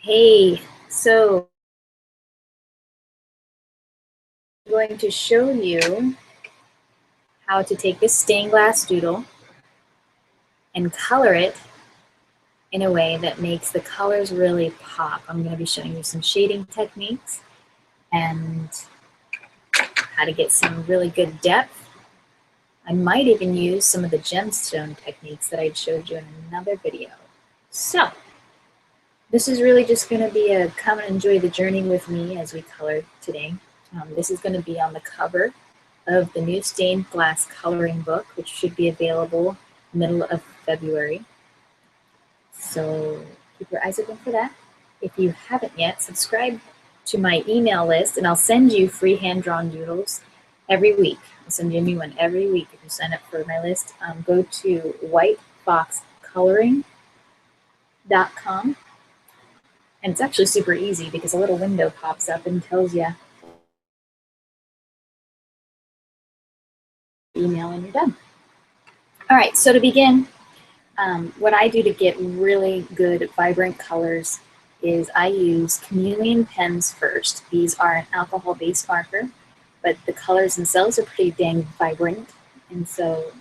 Hey, so I'm going to show you how to take this stained glass doodle and color it in a way that makes the colors really pop. I'm going to be showing you some shading techniques and how to get some really good depth. I might even use some of the gemstone techniques that I showed you in another video. So, this is really just going to be a come and enjoy the journey with me as we color today. This is going to be on the cover of the new stained glass coloring book, which should be available middle of February. So keep your eyes open for that. If you haven't yet, subscribe to my email list and I'll send you free hand-drawn doodles every week. I'll send you a new one every week if you sign up for my list. Go to whiteboxcoloring.com. And it's actually super easy because a little window pops up and tells you email and you're done. All right, so to begin, what I do to get really good, vibrant colors is I use chameleon pens first. These are an alcohol-based marker, but the colors themselves are pretty dang vibrant. And so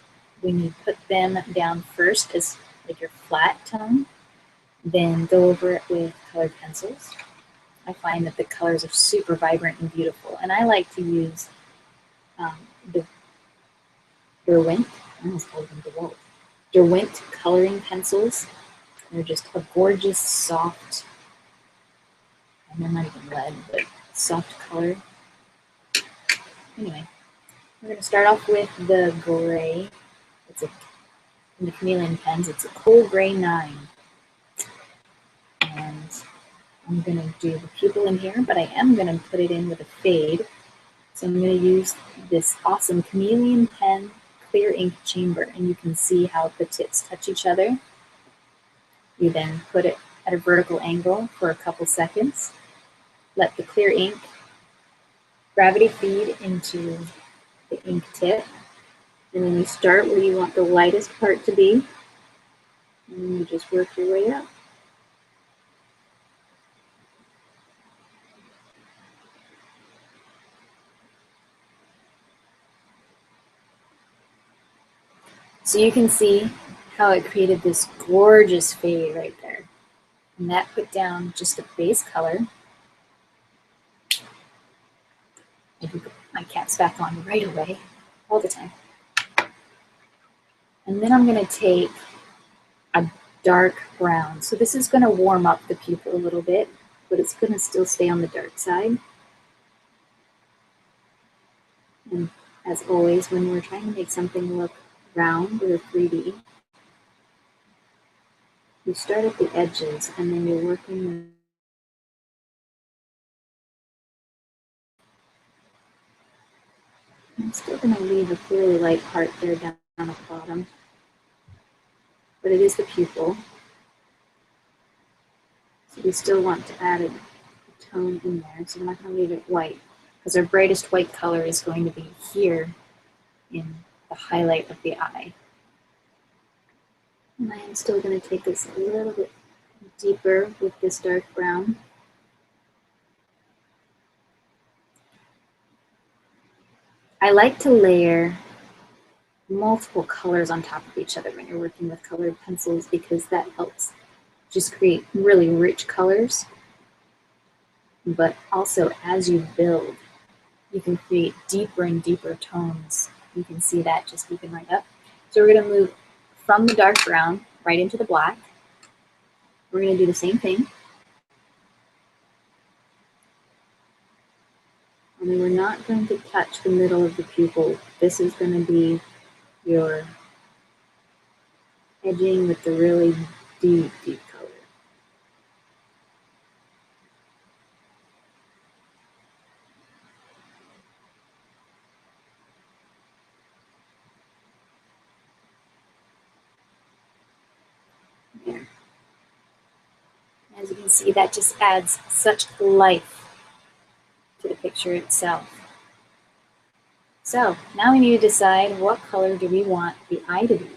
when you put them down first as like your flat tone, then go over it with colored pencils. I find that the colors are super vibrant and beautiful. And I like to use the Derwent, I almost called them DeWalt. Derwent coloring pencils. They're just a gorgeous, soft, and they're not even lead, but soft color. Anyway, we're going to start off with the gray. In the chameleon pens, it's a cool gray 9. And I'm going to do the pupil in here, but I am going to put it in with a fade. So I'm going to use this awesome chameleon pen clear ink chamber, and you can see how the tips touch each other. You then put it at a vertical angle for a couple seconds. Let the clear ink gravity feed into the ink tip. And then you start where you want the lightest part to be. And then you just work your way up. So you can see how it created this gorgeous fade right there. And that put down just a base color. I can put my caps back on right away, all the time. And then I'm going to take a dark brown. So this is going to warm up the pupil a little bit, but it's going to still stay on the dark side. And as always, when we're trying to make something look round or 3D, you start at the edges and then you're working with I'm still going to leave a fairly light part there down at the bottom, but it is the pupil. So we still want to add a tone in there, so we're not going to leave it white, because our brightest white color is going to be here in the highlight of the eye. And I am still going to take this a little bit deeper with this dark brown. I like to layer multiple colors on top of each other when you're working with colored pencils because that helps just create really rich colors. But also as you build, you can create deeper and deeper tones. You can see that just even right up. So we're going to move from the dark brown right into the black. We're going to do the same thing. And we're not going to touch the middle of the pupil. This is going to be your edging with the really deep, deep color. There. As you can see, that just adds such life to the picture itself. So now we need to decide what color do we want the eye to be.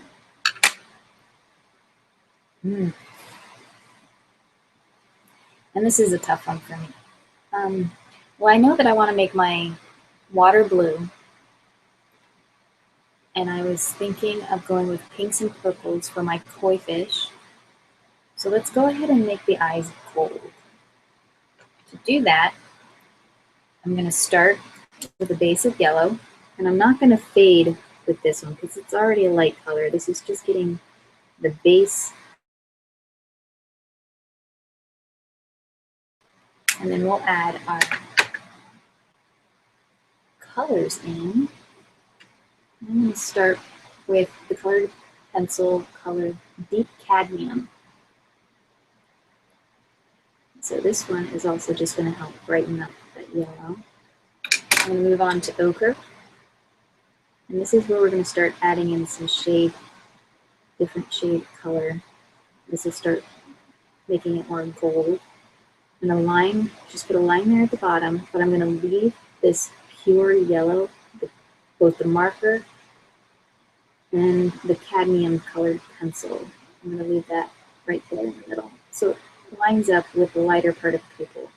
And this is a tough one for me. Well, I know that I want to make my water blue, and I was thinking of going with pinks and purples for my koi fish. So let's go ahead and make the eyes gold. To do that, I'm going to start with a base of yellow, and I'm not going to fade with this one because it's already a light color. This is just getting the base. And then we'll add our colors in. I'm going to start with the colored pencil colored Deep Cadmium. So this one is also just going to help brighten up that yellow. I'm going to move on to ochre. And this is where we're going to start adding in some shade, different shade color. This will start making it more gold. And a line, just put a line there at the bottom, but I'm going to leave this pure yellow, both the marker and the cadmium colored pencil. I'm going to leave that right there in the middle. So it lines up with the lighter part of purple.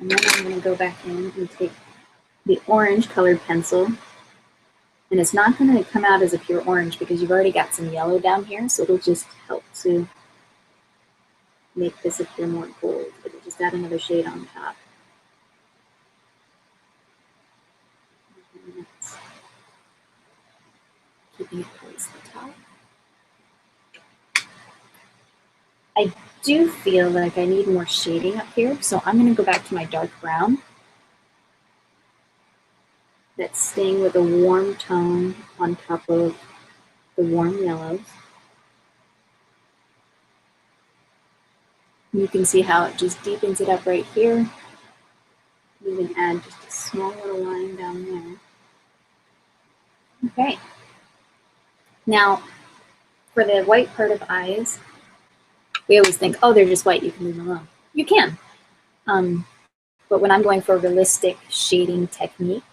And then I'm going to go back in and take the orange colored pencil. And it's not going to come out as a pure orange because you've already got some yellow down here, so it'll just help to make this appear more gold. It'll just add another shade on top. Keeping it towards the top. I do feel like I need more shading up here, so I'm going to go back to my dark brown. That's staying with a warm tone on top of the warm yellows. You can see how it just deepens it up right here. You can add just a small little line down there. Okay. Now, for the white part of eyes, we always think, oh, they're just white, you can leave them alone. You can. But when I'm going for a realistic shading technique,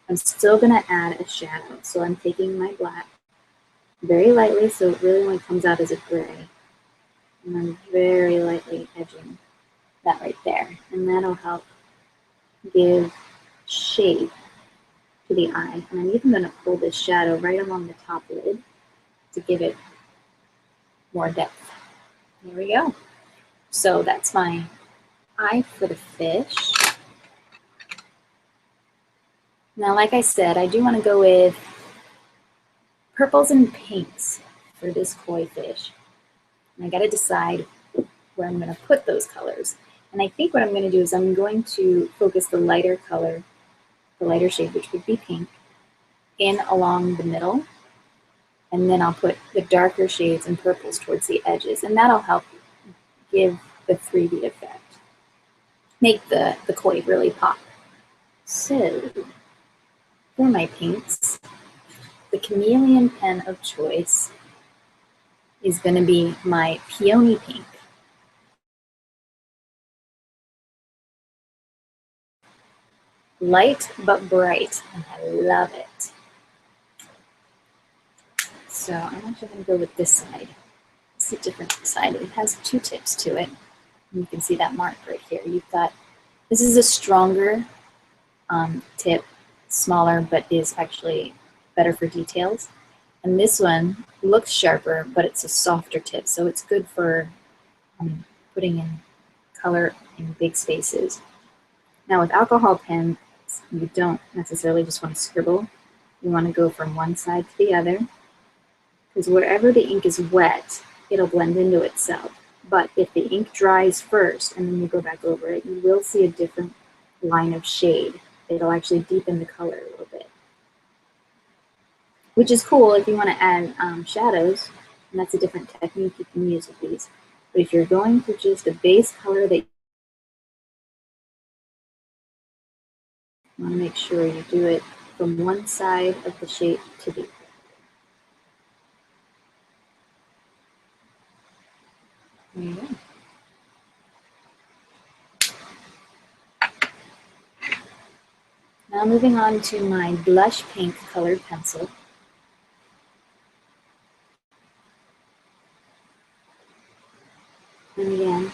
I'm still going to add a shadow. So I'm taking my black very lightly, so it really only comes out as a gray. And I'm very lightly edging that right there. And that'll help give shape to the eye. And I'm even going to pull this shadow right along the top lid to give it more depth. There we go. So that's my eye for the fish. Now, like I said, I do want to go with purples and pinks for this koi fish. And I got to decide where I'm going to put those colors. And I think what I'm going to do is I'm going to focus the lighter color, the lighter shade, which would be pink, in along the middle. And then I'll put the darker shades and purples towards the edges. And that'll help give the 3D effect. Make the koi really pop. So, for my pinks, the chameleon pen of choice is going to be my peony pink. Light but bright, and I love it. So I'm actually going to go with this side. It's a different side. It has two tips to it. And you can see that mark right here. You've got, this is a stronger tip, smaller, but is actually better for details. And this one looks sharper, but it's a softer tip, so it's good for putting in color in big spaces. Now with alcohol pens, you don't necessarily just want to scribble. You want to go from one side to the other, because wherever the ink is wet, it'll blend into itself. But if the ink dries first and then you go back over it, you will see a different line of shade. It'll actually deepen the color a little bit, which is cool if you want to add shadows, and that's a different technique you can use with these. But if you're going for just a base color that you want to make sure you do it from one side of the shape to the other. There you go. Now moving on to my blush pink colored pencil. And again,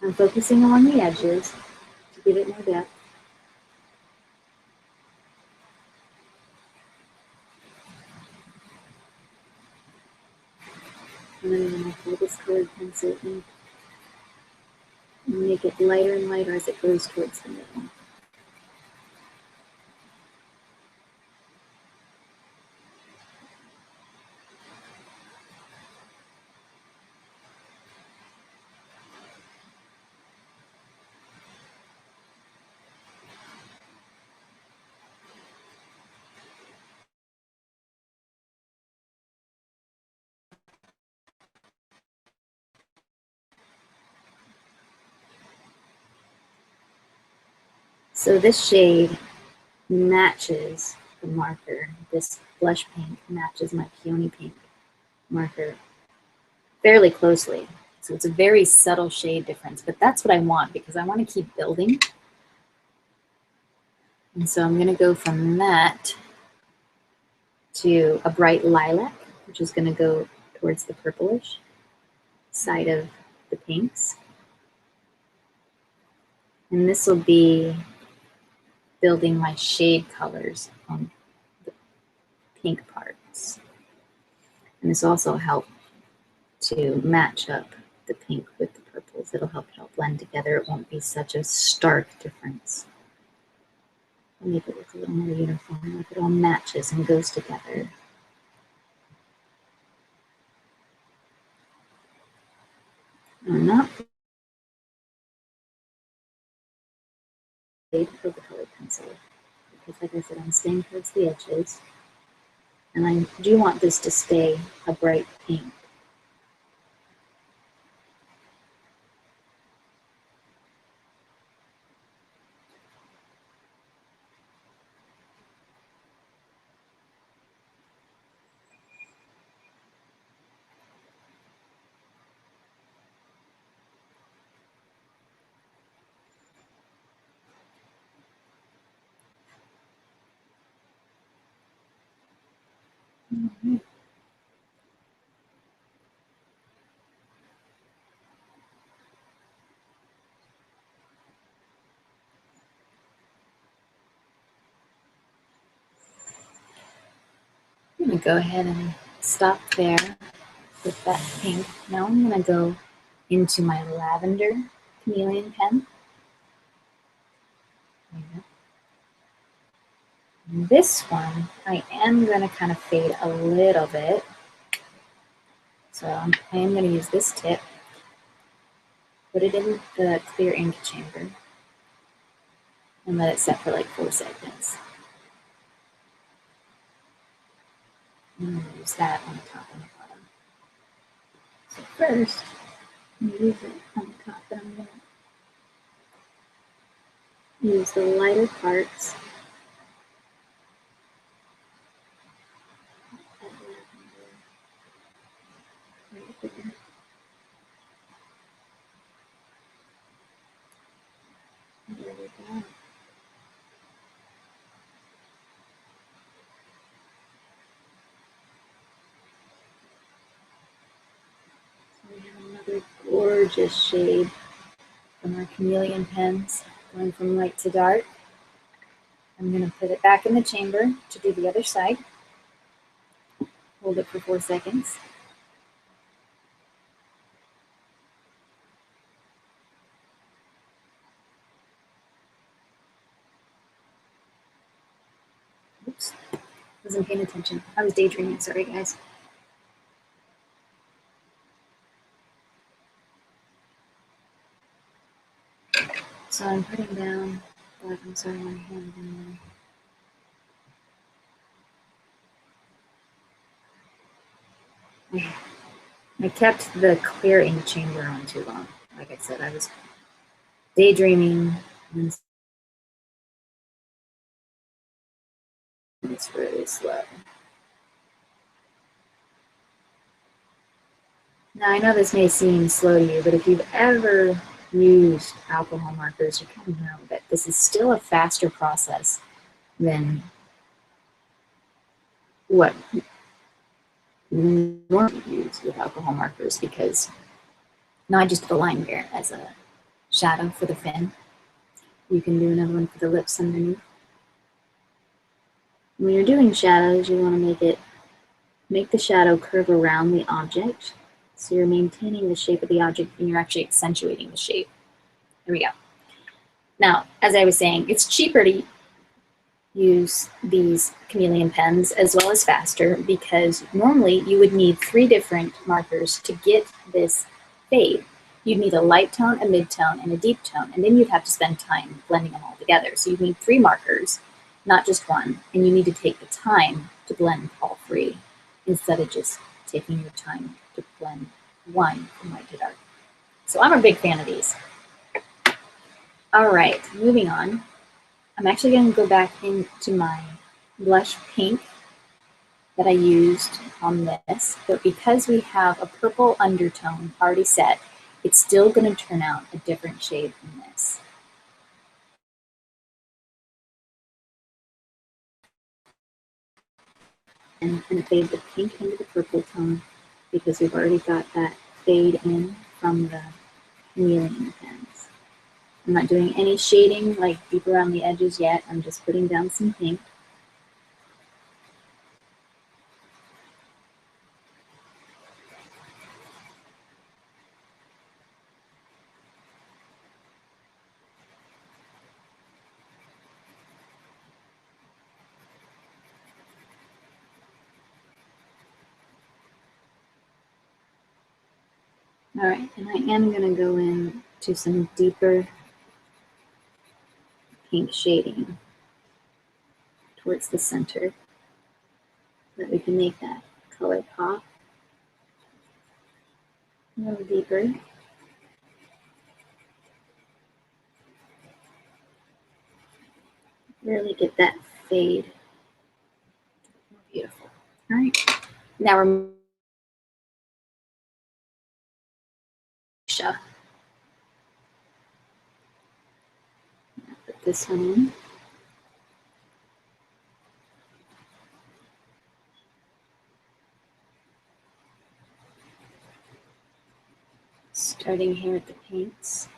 I'm focusing along the edges to give it more depth. And then I'm going to pull this colored pencil in and make it lighter and lighter as it goes towards the middle. So this shade matches the marker. This blush pink matches my peony pink marker fairly closely. So it's a very subtle shade difference, but that's what I want because I want to keep building. And so I'm going to go from that to a bright lilac, which is going to go towards the purplish side of the pinks. And this will be building my shade colors on the pink parts. And this also helps to match up the pink with the purples. It'll help it all blend together. It won't be such a stark difference. I'll make it look a little more uniform, like it all matches and goes together. I'm not afraid of the colored pencil because, like I said, I'm staying towards the edges. And I do want this to stay a bright pink. Mm-hmm. I'm going to go ahead and stop there with that pink. Now I'm going to go into my lavender chameleon pen. This one, I am going to kind of fade a little bit. So I am going to use this tip, put it in the clear ink chamber, and let it set for like 4 seconds. I'm going to use that on the top and the bottom. So first, I'm going to use it on the top, but I'm going to use the lighter parts. Right there. There we go. So we have another gorgeous shade from our chameleon pens, going from light to dark. I'm going to put it back in the chamber to do the other side. Hold it for 4 seconds. Oops, wasn't paying attention. I was daydreaming, sorry guys. So I'm putting down, I'm sorry, my hand in there. I kept the clear ink chamber on too long. Like I said, I was daydreaming and it's really slow. Now I know this may seem slow to you, but if you've ever used alcohol markers, you kind of know that this is still a faster process than what we normally use with alcohol markers because Now I just did a line here as a shadow for the fin. You can do another one for the lips underneath. When you're doing shadows, you want to make the shadow curve around the object. So you're maintaining the shape of the object and you're actually accentuating the shape. There we go. Now, as I was saying, it's cheaper to use these chameleon pens as well as faster, because normally you would need 3 different markers to get this fade. You'd need a light tone, a mid-tone, and a deep tone, and then you'd have to spend time blending them all together. So you need 3 markers, not just 1, and you need to take the time to blend all 3 instead of just taking your time to blend 1 from light to dark. So I'm a big fan of these. All right, moving on. I'm actually going to go back into my blush pink that I used on this, but because we have a purple undertone already set, it's still going to turn out a different shade from this. And I'm going to fade the pink into the purple tone because we've already got that fade in from the chameleon pens. I'm not doing any shading like deep around the edges yet. I'm just putting down some pink. All right, and I am going to go in to some deeper pink shading towards the center so that we can make that color pop a little deeper. Really get that fade more beautiful. All right, now we're put this one in. Starting here at the paints.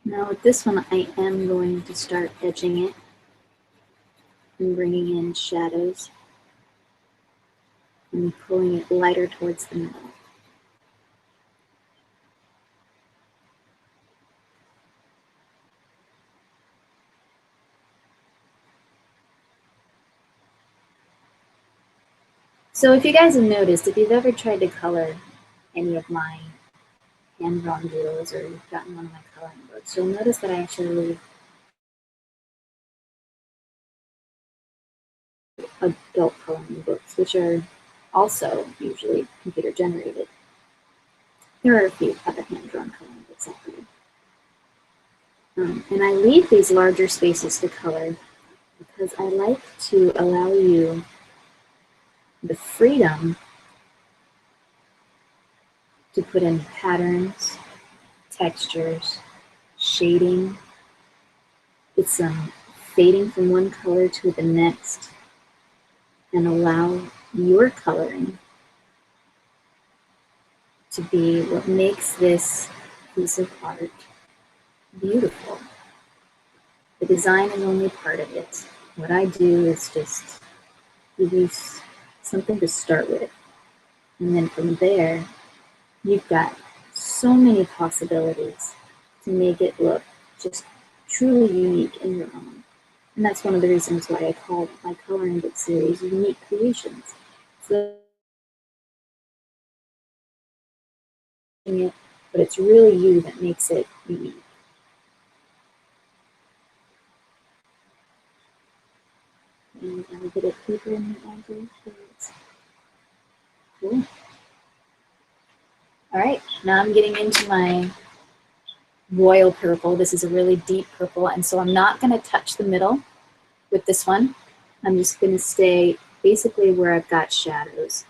Now with this one, I am going to start edging it and bringing in shadows and pulling it lighter towards the middle. So if you guys have noticed, if you've ever tried to color any of my hand-drawn doodles or you've gotten one of my coloring books, you'll notice that I actually leave adult coloring books, which are also usually computer generated. There are a few other hand-drawn coloring books out there. And I leave these larger spaces to color because I like to allow you the freedom to put in patterns, textures, shading. It's some fading from one color to the next, and allow your coloring to be what makes this piece of art beautiful. The design is only part of it. What I do is just give you something to start with. And then from there, you've got so many possibilities to make it look just truly unique in your own. And that's one of the reasons why I call my coloring book series Unique Creations. So, but it's really you that makes it unique. And I'll get it deeper in the edges. Cool. All right, now I'm getting into my royal purple. This is a really deep purple, and so I'm not going to touch the middle with this one. I'm just going to stay basically where I've got shadows.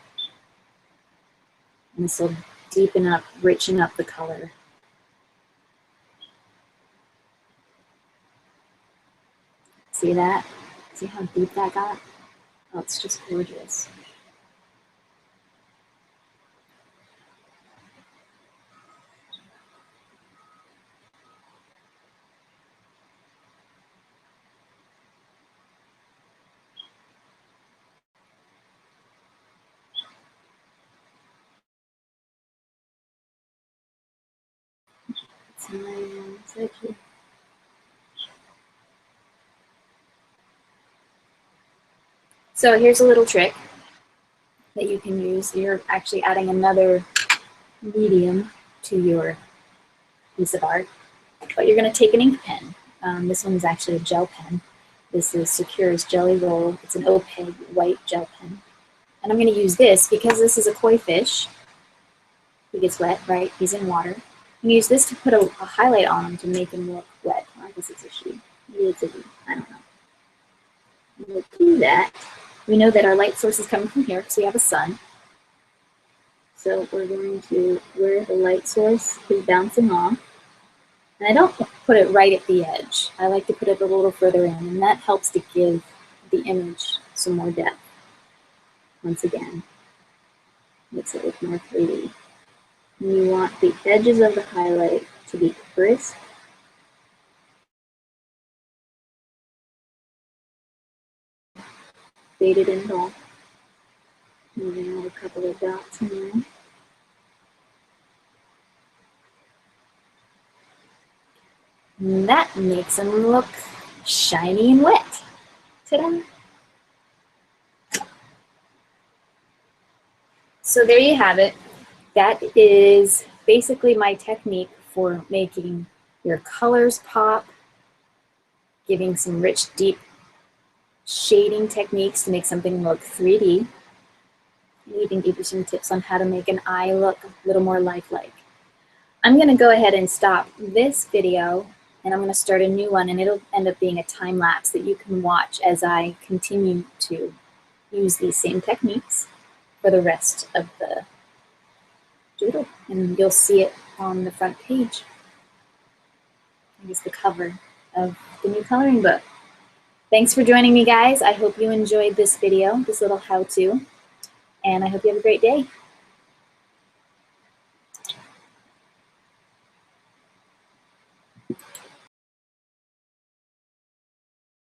And this will deepen up, richen up the color. See that? See how deep that got? Oh, it's just gorgeous. So here's a little trick that you can use. You're actually adding another medium to your piece of art. But you're going to take an ink pen. This one is actually a gel pen. This is Secure's Jelly Roll. It's an opaque white gel pen. And I'm going to use this because this is a koi fish. He gets wet, right? He's in water. I'm going to use this to put a highlight on him to make him look wet. I guess it's a she. Maybe it's a he. I don't know. We'll do that. We know that our light source is coming from here because we have a sun. So we're going to, where the light source is bouncing off. And I don't put it right at the edge. I like to put it a little further in, and that helps to give the image some more depth. Once again, makes it look more 3D. And you want the edges of the highlight to be crisp. Faded in at all. Moving out a couple of dots in there. And that makes them look shiny and wet. Ta-da! So there you have it. That is basically my technique for making your colors pop, giving some rich, deep shading techniques to make something look 3D. I even give you some tips on how to make an eye look a little more lifelike. I'm going to go ahead and stop this video, and I'm going to start a new one, and it'll end up being a time lapse that you can watch as I continue to use these same techniques for the rest of the doodle, and you'll see it on the front page. I guess the cover of the new coloring book. Thanks for joining me, guys. I hope you enjoyed this video, this little how-to, and I hope you have a great day.